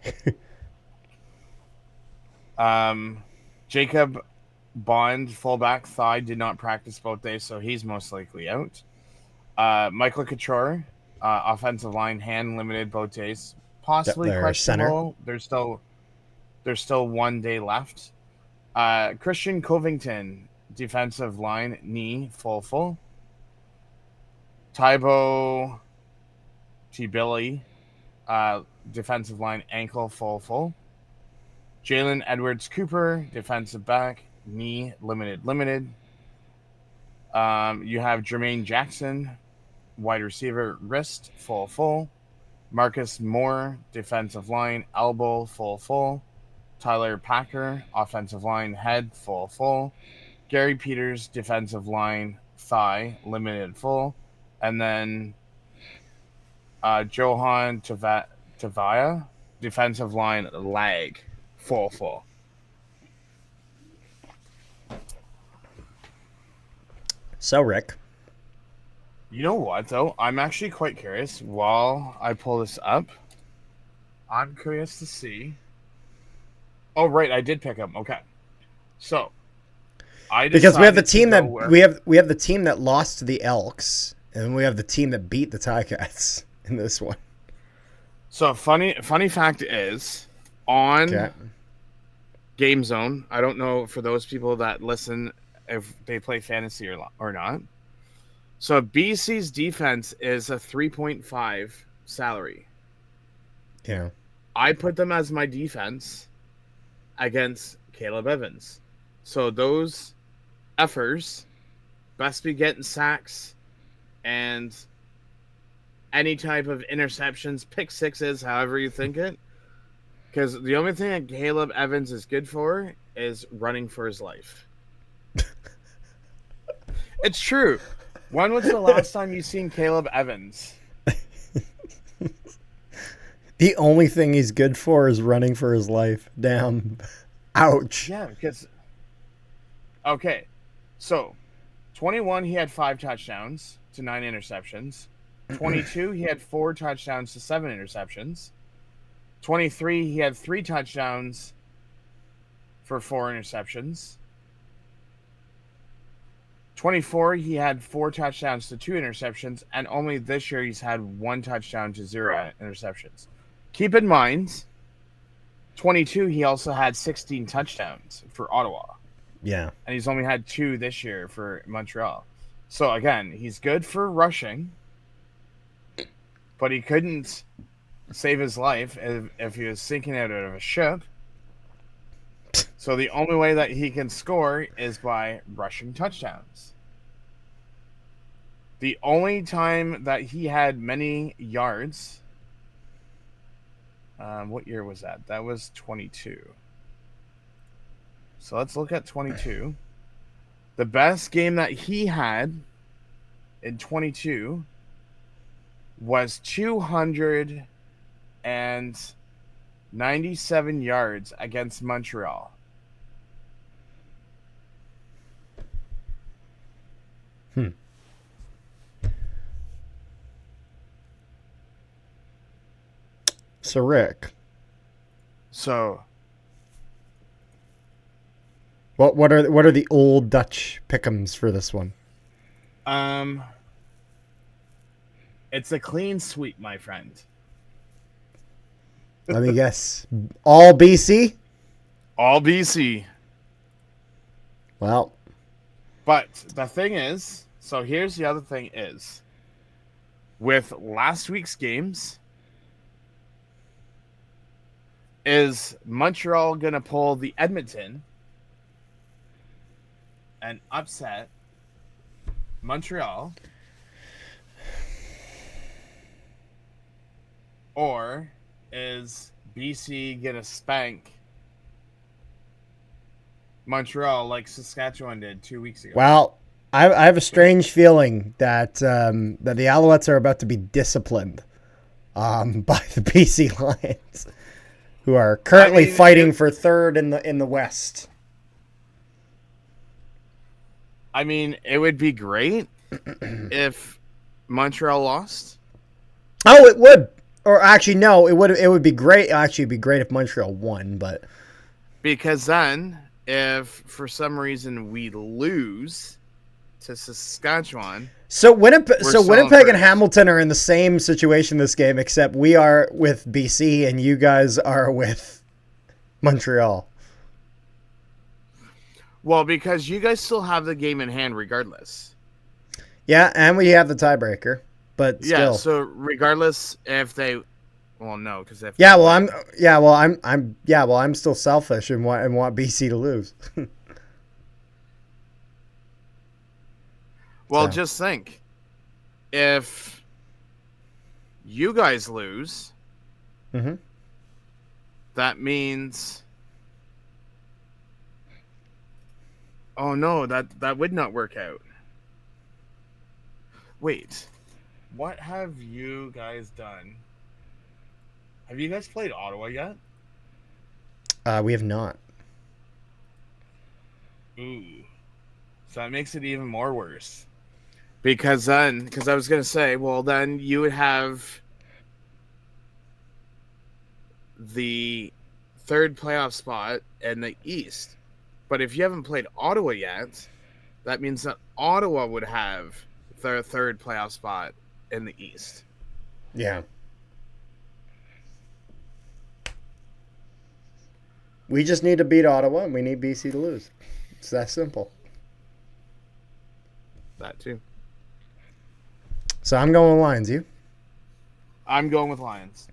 Jacob Bond, fullback, thigh, did not practice both days, so he's most likely out. Michael Couture, offensive line, hand limited both days, possibly questionable. Center. There's still 1 day left. Christian Covington, defensive line, knee, full. Tybo T-Billy, defensive line, ankle, full. Jalen Edwards-Cooper, defensive back, knee, limited. You have Jermaine Jackson, wide receiver, wrist, full. Marcus Moore, defensive line, elbow, full. Tyler Packer, offensive line, head, full. Gary Peters, defensive line, thigh, limited, full. And then Johan Tavia, defensive line lag, full. So, Rick. You know what, though? I'm actually quite curious. While I pull this up, I'm curious to see. Oh, right, I did pick him. Okay, so I Because we have the decided to team go that where. we have the team that lost to the Elks, and we have the team that beat the Ticats in this one. So funny fact is, on Okay. Game Zone, I don't know for those people that listen if they play fantasy or not. So BC's defense is a 3.5 salary. Yeah. I put them as my defense against Caleb Evans. So those effers best be getting sacks and any type of interceptions, pick sixes, however you think it. Because the only thing that Caleb Evans is good for is running for his life. It's true. When was the last time you seen Caleb Evans? The only thing he's good for is running for his life. Damn. Ouch. Yeah, because okay. So 21 he had 5 touchdowns to 9 interceptions. 22 he had 4 touchdowns to 7 interceptions. 23 he had 3 touchdowns for 4 interceptions. 24 he had 4 touchdowns to 2 interceptions, and only this year he's had 1 touchdown to 0 interceptions. Keep in mind, 22 he also had 16 touchdowns for Ottawa. Yeah. And he's only had 2 this year for Montreal. So again, he's good for rushing, but he couldn't save his life if he was sinking out of a ship. So the only way that he can score is by rushing touchdowns. The only time that he had many yards, what year was that? That was 22. So let's look at 22. The best game that he had in 22 was 297 yards against Montreal. So, Rick. So What are the old Dutch pick'ems for this one? it's a clean sweep, my friend. Let me guess. All BC? All BC. Well. But the thing is, so here's the other thing is, with last week's games, is Montreal going to pull the Edmonton and upset Montreal? Or is BC going to spank Montreal like Saskatchewan did 2 weeks ago? Well, I have a strange feeling that that the Alouettes are about to be disciplined by the BC Lions, who are currently fighting for third in the West. I mean, it would be great if Montreal lost. Oh, it would. Or actually, no, it would. It would be great. Actually, it'd be great if Montreal won, but because then, if for some reason we lose to Saskatchewan, so Winnipeg and Hamilton are in the same situation this game, except we are with BC and you guys are with Montreal. Well, because you guys still have the game in hand, regardless. Yeah, and we have the tiebreaker, but still. Yeah. So regardless, if they, well, no, because if I'm still selfish and want BC to lose. Well, just think, if you guys lose, that means. Oh no, that would not work out. Wait, what have you guys done? Have you guys played Ottawa yet? We have not. Ooh. So that makes it even more worse. Because I was going to say, well, then you would have the third playoff spot in the East. But if you haven't played Ottawa yet, that means that Ottawa would have their third playoff spot in the East. Yeah. We just need to beat Ottawa, and we need BC to lose. It's that simple. That too. So I'm going with Lions. You? I'm going with Lions.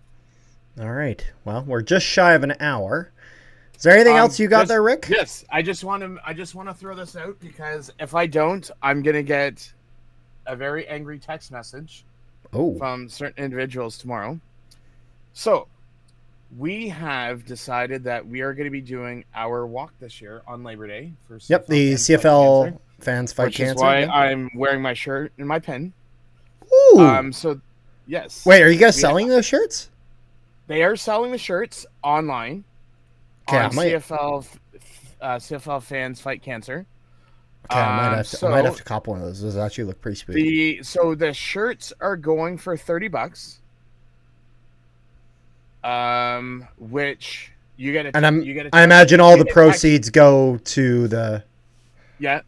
All right. Well, we're just shy of an hour. Is there anything else you got there, Rick? Yes. I just want to throw this out because if I don't, I'm gonna get a very angry text message from certain individuals tomorrow. So we have decided that we are going to be doing our walk this year on Labor Day for CFL the CFL Fans Fight Cancer. Which is why I'm wearing my shirt and my pin. Ooh. So, yes. Wait, are you guys selling those shirts? They are selling the shirts online on CFL Fans Fight Cancer. Okay, I might have to cop one of those. Those actually look pretty sweet. So the shirts are going for $30. Which you get I imagine all the proceeds go to the. Yeah.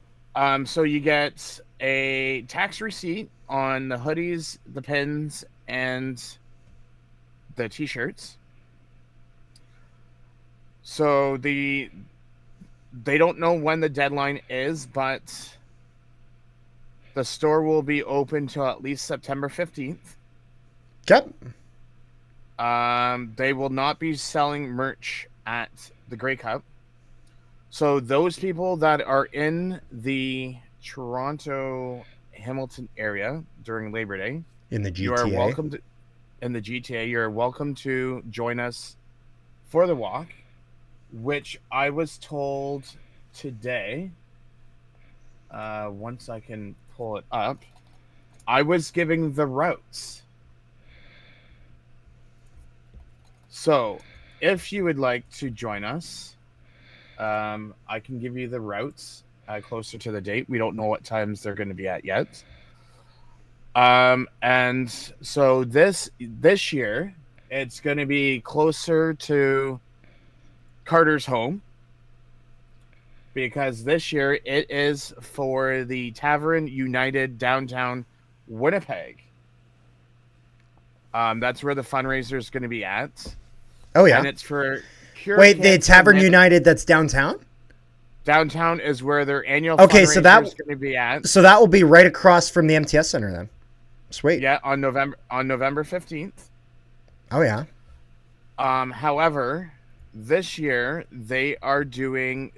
So you get a tax receipt on the hoodies, the pins, and the t-shirts. So they don't know when the deadline is, but the store will be open till at least September 15th. Yep. They will not be selling merch at the Grey Cup. So those people that are in the Toronto Hamilton area during Labor Day, in the GTA, you are welcome to, in the GTA. You're welcome to join us for the walk, which I was told today. Once I can pull it up, I was giving the routes. So, if you would like to join us, I can give you the routes closer to the date. We don't know what times they're going to be at yet. And so this year, it's going to be closer to Carter's home, because this year it is for the Tavern United downtown Winnipeg. That's where the fundraiser is going to be at. Oh, yeah. And it's for Cure Wait, the Tavern United that's downtown? Downtown is where their annual fundraiser is going to be at. So that will be right across from the MTS Center then. Sweet. Yeah, on November 15th. Oh, yeah. However, this year they are doing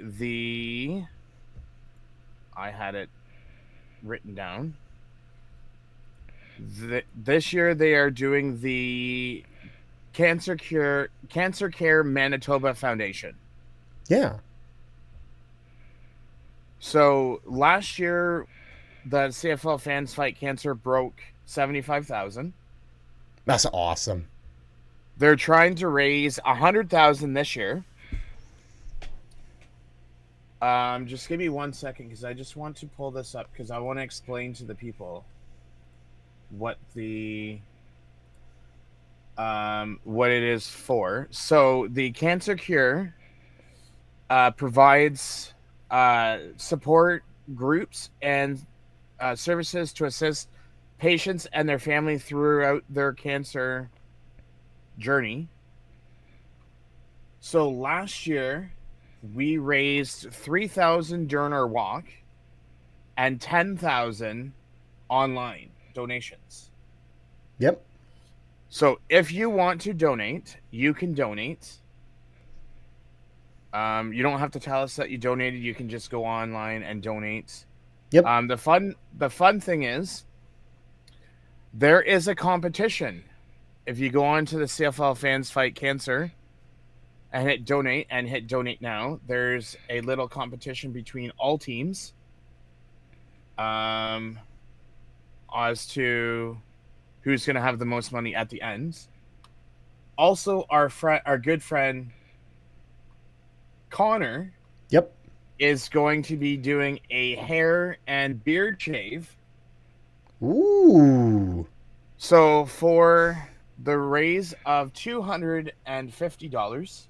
I had it written down. This year they are doing the Cancer Care Manitoba Foundation. Yeah. So last year, the CFL Fans Fight Cancer broke 75,000. That's awesome. They're trying to raise 100,000 this year. Just give me 1 second, because I just want to pull this up, because I want to explain to the people what it is for. So the Cancer Cure provides support groups and services to assist patients and their family throughout their cancer journey. So last year we raised 3,000 during our walk and 10,000 online donations. Yep. So if you want to donate, you can donate. You don't have to tell us that you donated. You can just go online and donate. Yep. The fun thing is, there is a competition. If you go on to the CFL Fans Fight Cancer and hit donate now, there's a little competition between all teams as to who's going to have the most money at the end. Also, our good friend Connor Yep. is going to be doing a hair and beard shave. Ooh. So for the raise of $250,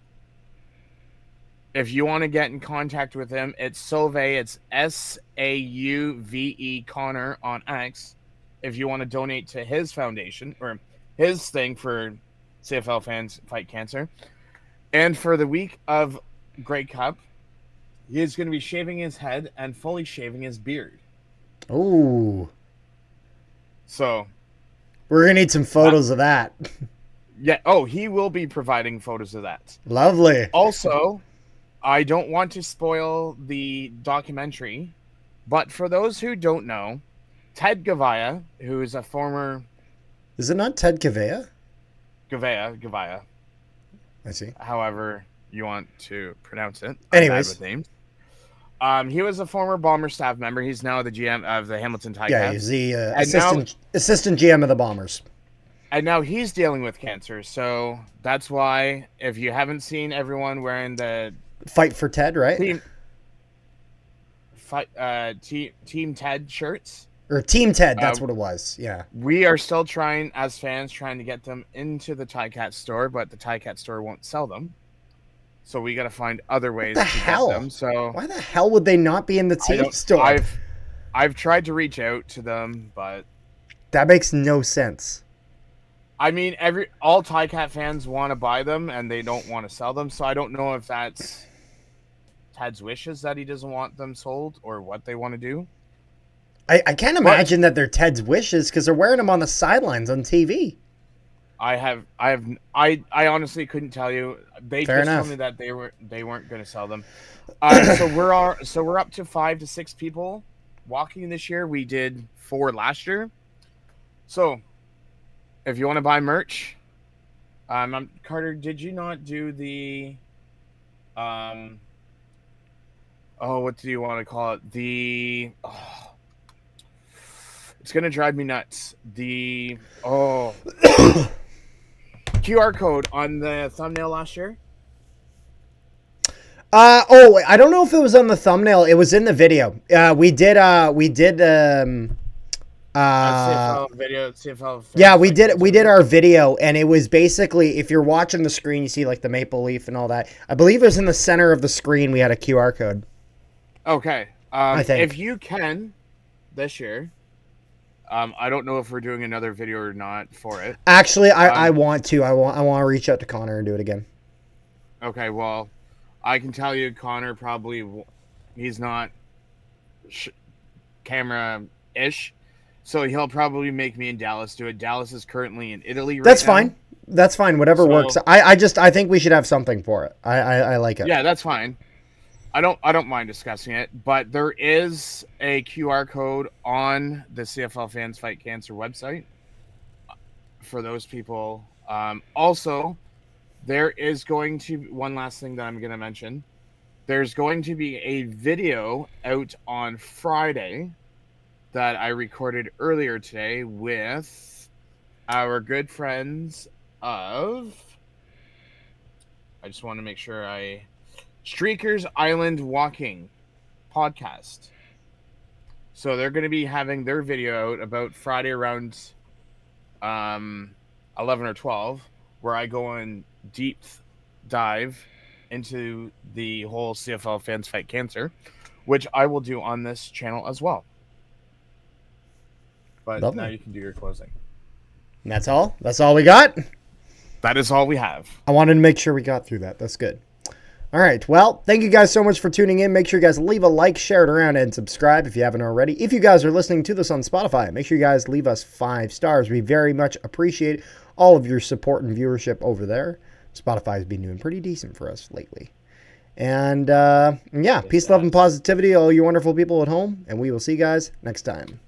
if you want to get in contact with him, it's Sauve. It's SAUVE Connor on X. If you want to donate to his foundation or his thing for CFL fans fight cancer. And for the week of Grey Cup, he is going to be shaving his head and fully shaving his beard. Ooh. So We're going to need some photos of that. Yeah. Oh, he will be providing photos of that. Lovely. Also, I don't want to spoil the documentary, but for those who don't know, Ted Gavaya, who is a former... Is it not Ted Gavaya? Gavaya. I see. However you want to pronounce it. Anyways. I'm bad with names. He was a former Bomber staff member. He's now the GM of the Hamilton Ticats. Yeah, he's the assistant GM of the Bombers. And now he's dealing with cancer. So that's why, if you haven't seen everyone wearing the... Fight for Ted, right? Team Ted shirts. Or Team Ted, that's what it was. Yeah. We are still trying, as fans, to get them into the Ticat store, but the Ticat store won't sell them. So we got to find other ways to get them. So why the hell would they not be in the team store? I've tried to reach out to them, but that makes no sense. I mean, all Ticat fans want to buy them, and they don't want to sell them. So I don't know if that's Ted's wishes that he doesn't want them sold, or what they want to do. I can't imagine that they're Ted's wishes, because they're wearing them on the sidelines on TV. I honestly couldn't tell you. They just told me that they weren't going to sell them. So we're up to 5 to 6 people walking this year. We did 4 last year. So if you want to buy merch, Carter, did you not do the what do you want to call it? It's going to drive me nuts. The QR code on the thumbnail last year? I don't know if it was on the thumbnail. It was in the video. We did CFL video, CFL. Yeah, we did our video, and it was basically, if you're watching the screen, you see like the maple leaf and all that. I believe it was in the center of the screen. We had a QR code. Okay. I think if you can this year, I don't know if we're doing another video or not for it. Actually, I want to. I want to reach out to Connor and do it again. Okay, well, I can tell you, Connor he's not camera-ish, so he'll probably make me in Dallas do it. Dallas is currently in Italy right now. That's fine. That's fine. Whatever works. I think we should have something for it. I like it. Yeah, that's fine. I don't mind discussing it, but there is a QR code on the CFL Fans Fight Cancer website for those people. Also, there is going to be one last thing that I'm going to mention. There's going to be a video out on Friday that I recorded earlier today with our good friends of... I just want to make sure Streakers Island Walking podcast. So they're going to be having their video out about Friday around 11 or 12, where I go and deep dive into the whole CFL Fans Fight Cancer, which I will do on this channel as well. But Lovely. Now you can do your closing. And that's all? That's all we got? That is all we have. I wanted to make sure we got through that. That's good. All right. Well, thank you guys so much for tuning in. Make sure you guys leave a like, share it around, and subscribe if you haven't already. If you guys are listening to this on Spotify, make sure you guys leave us 5 stars. We very much appreciate all of your support and viewership over there. Spotify has been doing pretty decent for us lately. And, yeah, peace, love, and positivity, all you wonderful people at home. And we will see you guys next time.